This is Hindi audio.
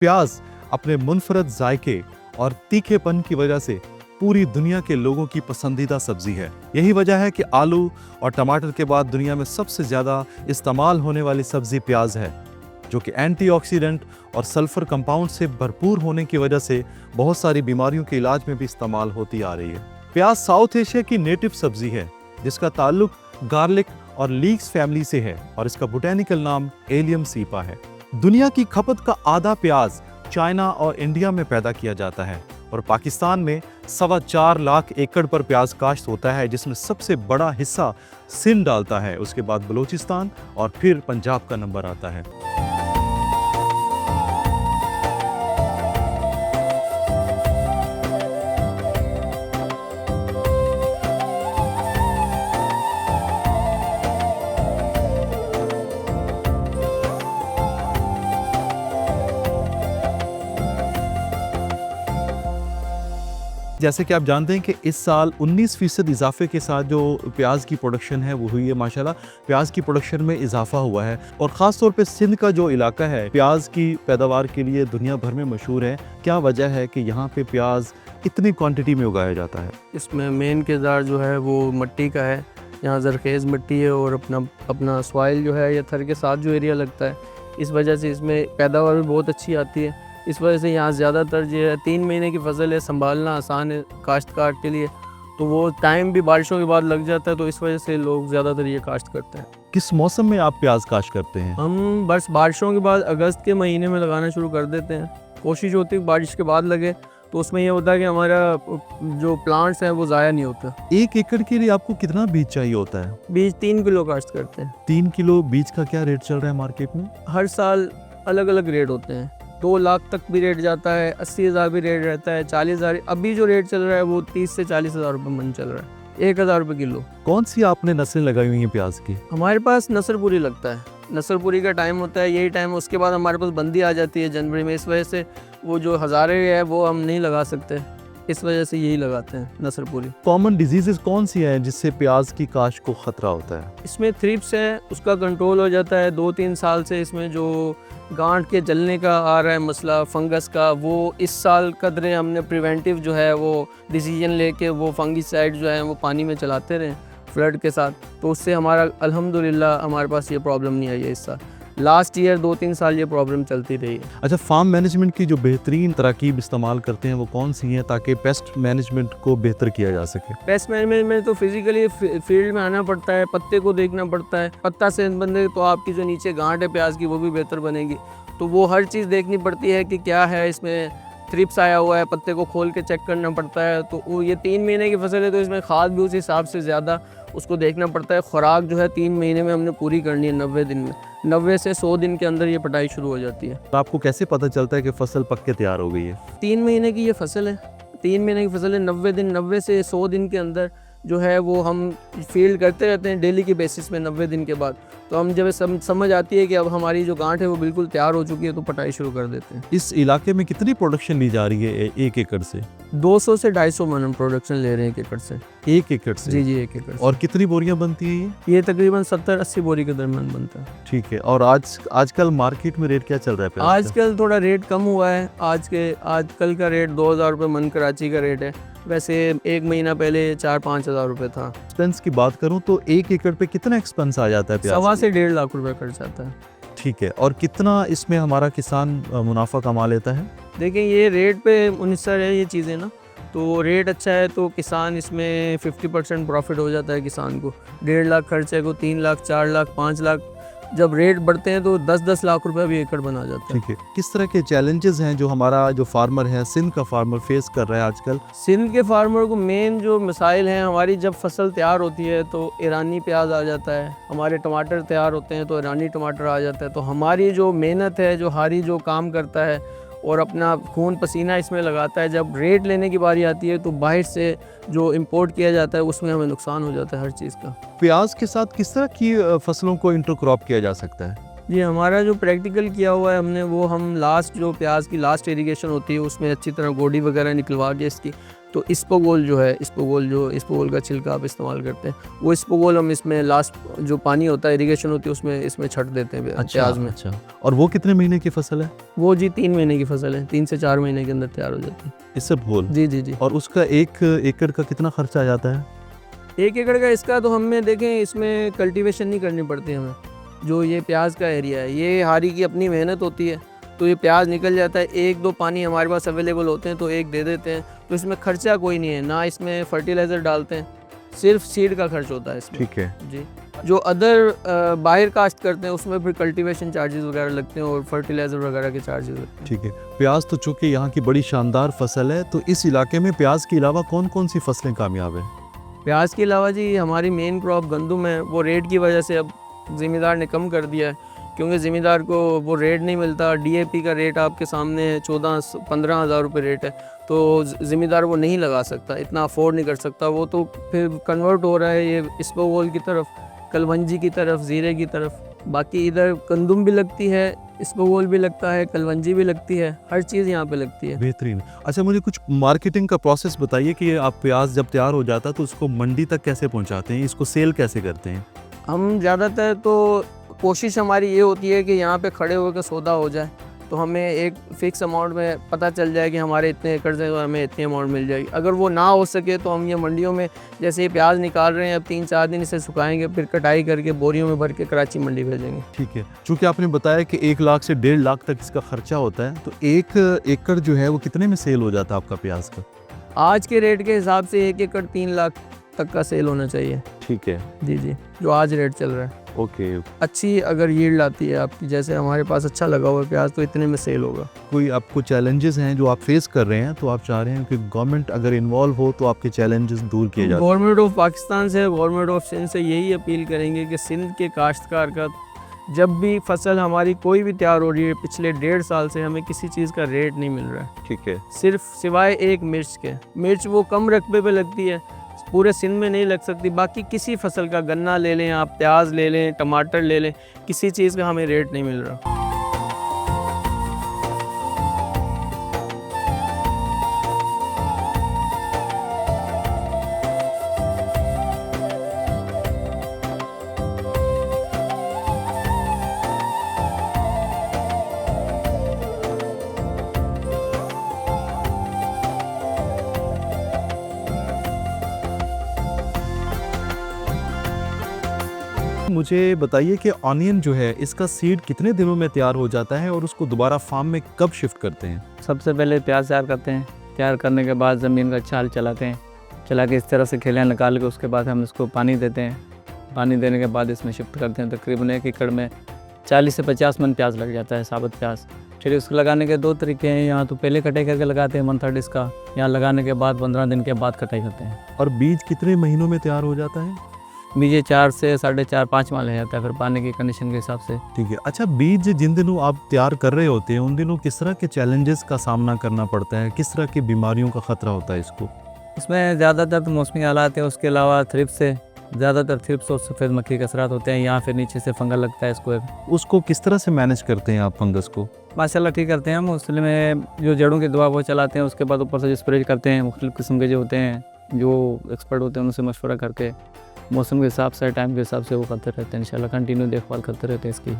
प्याज अपने मुनफरद जायके और तीखेपन की वजह से पूरी दुनिया के लोगों की पसंदीदा सब्जी है। यही वजह है कि आलू और टमाटर के बाद दुनिया में सबसे ज़्यादा इस्तेमाल होने वाली सब्जी प्याज है, जो कि एंटीऑक्सीडेंट और सल्फर कंपाउंड से भरपूर होने की वजह से बहुत सारी बीमारियों के इलाज में भी इस्तेमाल होती आ रही है। प्याज साउथ एशिया की नेटिव सब्जी है, जिसका ताल्लुक गार्लिक और लीक्स फैमिली से है और इसका बोटेनिकल नाम एलियम सीपा है। दुनिया की खपत का आधा प्याज चाइना और इंडिया में पैदा किया जाता है और पाकिस्तान में 4.25 लाख एकड़ पर प्याज काश्त होता है, जिसमें सबसे बड़ा हिस्सा सिंध डालता है। उसके बाद बलूचिस्तान और फिर पंजाब का नंबर आता है। जैसे कि आप जानते हैं कि इस साल 19% इजाफे के साथ जो प्याज की प्रोडक्शन है वो हुई है। माशाल्लाह प्याज की प्रोडक्शन में इजाफा हुआ है और ख़ास तौर पे सिंध का जो इलाका है प्याज की पैदावार के लिए दुनिया भर में मशहूर है। क्या वजह है कि यहाँ पे प्याज इतनी क्वांटिटी में उगाया जाता है? इसमें मेन किरदार जो है वो मिट्टी का है। यहाँ जरखेज़ मिट्टी है और अपना सॉइल जो है या थर के साथ जो एरिया लगता है, इस वजह से इसमें पैदावार भी बहुत अच्छी आती है। इस वजह से यहाँ ज़्यादातर जो है 3 महीने की फसल है, संभालना आसान है काश्तकार के लिए, तो वो टाइम भी बारिशों के बाद लग जाता है, तो इस वजह से लोग ज़्यादातर ये काश्त करते हैं। किस मौसम में आप प्याज काश्त करते हैं? हम बस बारिशों के बाद अगस्त के महीने में लगाना शुरू कर देते हैं। कोशिश होती है बारिश के बाद लगे, तो उसमें यह होता है कि हमारा जो प्लांट्स हैं वो ज़ाया नहीं होता। 1 एकड़ के लिए आपको कितना बीज चाहिए होता है? बीज 3 किलो काश्त करते हैं। 3 किलो बीज का क्या रेट चल रहा है मार्केट में? हर साल अलग अलग रेट होते हैं। 2 लाख तक भी रेट जाता है, 80,000 भी रेट रहता है, 40,000। अभी जो रेट चल रहा है वो 30 से 40,000 रुपये मन चल रहा है, 1,000 रुपये किलो। कौन सी आपने नस्लें लगाई हुई हैं प्याज की? हमारे पास नसरपुरी लगता है, नसरपुरी का टाइम होता है, यही टाइम। उसके बाद हमारे पास बंदी आ जाती है जनवरी में, इस वजह से वो जो हज़ारे है वो हम नहीं लगा सकते, इस वजह से यही लगाते हैं नसरपुरी। कॉमन डिजीजेस कौन सी हैं जिससे प्याज की काश्त को खतरा होता है? इसमें थ्रिप्स है, उसका कंट्रोल हो जाता है। 2-3 साल से इसमें जो गांठ के जलने का आ रहा है मसला, फंगस का, वो इस साल कदरे हमने प्रिवेंटिव जो है वो डिसीजन लेके वो फंगिसाइड जो है वो पानी में चलाते रहे फ्लड के साथ, तो उससे हमारा अल्हम्दुलिल्लाह हमारे पास ये प्रॉब्लम नहीं आई है इस साल। लास्ट ईयर 2-3 साल ये प्रॉब्लम चलती रही है। अच्छा, फार्म मैनेजमेंट की जो बेहतरीन तरकीब इस्तेमाल करते हैं वो कौन सी हैं ताकि पेस्ट मैनेजमेंट को बेहतर किया जा सके? पेस्ट मैनेजमेंट में तो फिजिकली फील्ड में आना पड़ता है, पत्ते को देखना पड़ता है। पत्ता सेहत बने तो आपकी जो नीचे गांठ है प्याज की वो भी बेहतर बनेगी, तो वो हर चीज़ देखनी पड़ती है कि क्या है इसमें थ्रिप्स आया हुआ है, पत्ते को खोल के चेक करना पड़ता है। तो ये 3 महीने की फसल है, तो इसमें खाद भी उस हिसाब से ज़्यादा उसको देखना पड़ता है। खुराक जो है 3 महीने में हमने पूरी करनी है, 90 दिन में। 90 से 100 दिन के अंदर ये पटाई शुरू हो जाती है। तो आपको कैसे पता चलता है कि फसल पक के तैयार हो गई है? 3 महीने की ये फसल है, 3 महीने की फसल है। 90 दिन, 90 से 100 दिन के अंदर जो है वो हम फील्ड करते रहते हैं डेली की बेसिस में। 90 दिन के बाद तो हम जब समझ आती है कि अब हमारी जो गांठ है वो बिल्कुल तैयार हो चुकी है, तो पटाई शुरू कर देते हैं। इस इलाके में कितनी प्रोडक्शन ली जा रही है 1 एकड़ से? 200 से 250 मन हम प्रोडक्शन ले रहे हैं 1 एकड़ से। 1 एकड़ से? जी, 1 एकड़ से। और कितनी बोरियां बनती है ये? ये तकरीबन 70-80 बोरी के दरमियान बनता है। ठीक है। और आजकल मार्केट में रेट क्या चल रहा है प्याज का? आजकल थोड़ा रेट कम हुआ है। आजकल का रेट 2,000 रुपये मन कराची का रेट है। वैसे 1 महीना पहले 4-5 हज़ार रुपये था। एक्सपेंस की बात करूं तो 1 एकड़ पे कितना एक्सपेंस आ जाता है प्याज? 1.25 से 1.5 लाख रुपये खर्च आता है। ठीक है। और कितना इसमें हमारा किसान मुनाफा कमा लेता है? देखिए ये रेट पे मुनहसर है ये चीज़ें ना, तो रेट अच्छा है तो किसान इसमें 50% प्रॉफिट हो जाता है किसान को। 1.5 लाख खर्च है को 3 लाख, 4 लाख, 5 लाख, जब रेट बढ़ते हैं तो 10-10 लाख रुपए भी एकड़ बना जाता है। ठीक है। किस तरह के चैलेंजेस हैं जो हमारा जो फार्मर है, सिंध का फार्मर फेस कर रहा है आजकल? सिंध के फार्मर को मेन जो मसाइल हैं, हमारी जब फसल तैयार होती है तो ईरानी प्याज आ जाता है, हमारे टमाटर तैयार होते हैं तो ईरानी टमाटर आ जाता है। तो हमारी जो मेहनत है, जो हारी जो काम करता है और अपना खून पसीना इसमें लगाता है, जब रेट लेने की बारी आती है तो बाहर से जो इंपोर्ट किया जाता है उसमें हमें नुकसान हो जाता है हर चीज़ का। प्याज के साथ किस तरह की फसलों को इंटरक्रॉप किया जा सकता है? जी, हमारा जो प्रैक्टिकल किया हुआ है हमने, वो हम लास्ट जो प्याज की लास्ट इरिगेशन होती है उसमें अच्छी तरह गोडी वगैरह निकलवा के इसकी, तो इस्पोगोल जो है, इस्पोगोल का छिलका आप इस्तेमाल करते हैं, वो इस्पोगोल हम इसमें लास्ट जो पानी होता है इरिगेशन होती है उसमें इसमें छट देते हैं प्याज में। अच्छा। और वो कितने महीने की फसल है? वो जी 3 महीने की फसल है, 3 से 4 महीने के अंदर तैयार हो जाती है। इसबगोल? जी जी जी। और उसका 1 एकड़ का कितना खर्चा आ जाता है? 1 एकड़ का इसका तो हमें देखें, इसमें कल्टीवेशन नहीं करनी पड़ती हमें। जो ये प्याज का एरिया है, ये हारी की अपनी मेहनत होती है, तो ये प्याज निकल जाता है। 1-2 पानी हमारे पास अवेलेबल होते हैं तो 1 दे देते हैं, तो इसमें खर्चा कोई नहीं है, ना इसमें फर्टिलाइज़र डालते हैं, सिर्फ सीड का खर्च होता है इसमें। ठीक है। जी। जो अदर बाहर कास्ट करते हैं उसमें फिर कल्टीवेशन चार्जेस वगैरह लगते हैं और फर्टिलाइज़र वगैरह के चार्जेस लगते हैं। ठीक है। प्याज तो चूँकि यहाँ की बड़ी शानदार फसल है, तो इस इलाके में प्याज के अलावा कौन-कौन सी फसलें कामयाब हैं? प्याज के अलावा जी हमारी मेन क्रॉप गंदम है, वो रेट की वजह से अब ज़िम्मेदार ने कम कर दिया है, क्योंकि ज़िम्मेदार को वो रेट नहीं मिलता। डीएपी का रेट आपके सामने है, 14-15 हज़ार रुपये रेट है, तो ज़िम्मेदार वो नहीं लगा सकता, इतना अफोर्ड नहीं कर सकता। वो तो फिर कन्वर्ट हो रहा है ये इस्पोगोल की तरफ, कलवंजी की तरफ, ज़ीरे की तरफ। बाकी इधर गंदम भी लगती है, इस्पोगोल भी लगता है, कलवंजी भी लगती है, हर चीज़ यहाँ पे लगती है। बेहतरीन। अच्छा, मुझे कुछ मार्केटिंग का प्रोसेस बताइए कि आप प्याज जब तैयार हो जाता है तो उसको मंडी तक कैसे पहुँचाते हैं, इसको सेल कैसे करते हैं? हम ज़्यादातर तो कोशिश हमारी ये होती है कि यहाँ पे खड़े होकर सौदा हो जाए, तो हमें एक फ़िक्स अमाउंट में पता चल जाए कि हमारे इतने एकड़ से तो हमें इतनी अमाउंट मिल जाएगी। अगर वो ना हो सके तो हम ये मंडियों में, जैसे ये प्याज निकाल रहे हैं, अब 3-4 दिन इसे सुखाएंगे, फिर कटाई करके बोरियों में भर के कराची मंडी भेजेंगे। ठीक है। चूँकि आपने बताया कि 1 लाख से 1.5 लाख तक इसका खर्चा होता है, तो 1 एकड़ जो है वो कितने में सेल हो जाता है आपका प्याज का? आज के रेट के हिसाब से 1 एकड़ 3 लाख तक का सेल होना चाहिए। ठीक है। जी जी, जो आज रेट चल रहा है। ओके। अच्छी अगर यील्ड आती है आपकी, जैसे हमारे पास अच्छा लगा हुआ है प्याज, तो इतने में सेल होगा। कोई आपको चैलेंजेस हैं जो आप फेस कर रहे हैं, तो आप चाह रहे हैं कि गवर्नमेंट अगर इन्वॉल्व हो तो आपके चैलेंजेस दूर किए जाए? गवर्नमेंट ऑफ पाकिस्तान से, गवर्नमेंट ऑफ सिंध से यही अपील करेंगे कि सिंध के काश्तकार का जब भी फसल हमारी कोई भी तैयार हो रही है, पिछले 1.5 साल से हमें किसी चीज़ का रेट नहीं मिल रहा है। ठीक है। सिर्फ सिवाय एक मिर्च के। मिर्च वो कम रकबे पे लगती है, पूरे सिंध में नहीं लग सकती। बाकी किसी फसल का, गन्ना ले लें आप, प्याज ले लें, टमाटर ले लें, किसी चीज़ का हमें रेट नहीं मिल रहा। मुझे बताइए कि ऑनियन जो है इसका सीड कितने दिनों में तैयार हो जाता है और उसको दोबारा फार्म में कब शिफ्ट करते हैं? सबसे पहले प्याज तैयार करते हैं, तैयार करने के बाद ज़मीन का छाल चलाते हैं, चला के इस तरह से खिलियाँ निकाल के उसके बाद हम इसको पानी देते हैं। पानी देने के बाद इसमें शिफ्ट करते हैं। तकरीबन 1 एकड़ में 40 से 50 मन प्याज लग जाता है, साबुत प्याज। फिर उसको लगाने के 2 तरीके हैं, यहाँ तो पहले कटाई करके लगाते हैं 1/3 इसका, यहाँ लगाने के बाद 15 दिन के बाद कटाई करते हैं। और बीज कितने महीनों में तैयार हो जाता है? बीज 4 से 4.5-5 माह ले जाता है, फिर पानी की कंडीशन के हिसाब से। ठीक है। अच्छा, बीज जिन दिनों आप तैयार कर रहे होते हैं उन दिनों किस तरह के चैलेंजेस का सामना करना पड़ता है, किस तरह की बीमारियों का खतरा होता है इसको? इसमें ज़्यादातर तो मौसमी हालात हैं, उसके अलावा थ्रिप्स से ज़्यादातर थ्रिप्स और सफ़ेद मक्खी के असरात होते हैं। यहाँ फिर नीचे से फंगल लगता है इसको। उसको किस तरह से मैनेज करते हैं आप फंगस को? माशाल्लाह ठीक करते हैं हम। उसमें में जो जड़ों की दवा वो चलाते हैं, उसके बाद ऊपर से स्प्रे करते हैं। मुख्तलिफ़ किस्म के जो होते हैं, जो एक्सपर्ट होते हैं उनसे मशवरा करके मौसम के हिसाब से, टाइम के हिसाब से वो करते रहते हैं। इंशाल्लाह कंटिन्यू देखभाल करते रहते हैं इसकी।